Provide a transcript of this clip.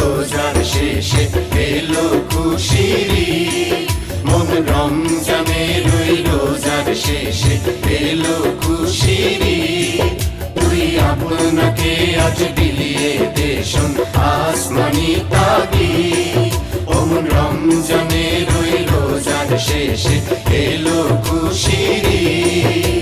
রোজার শেষে এলো খুশির ঈদ। মন রমজানের ওই রোজার শেষে এলো খুশির ঈদ। তুই আপনাকে আজ বিলিয়ে দে শোন আসমানি তাগিদ। ও মন রমজানের ওই রোজার শেষে এলো খুশির ঈদ।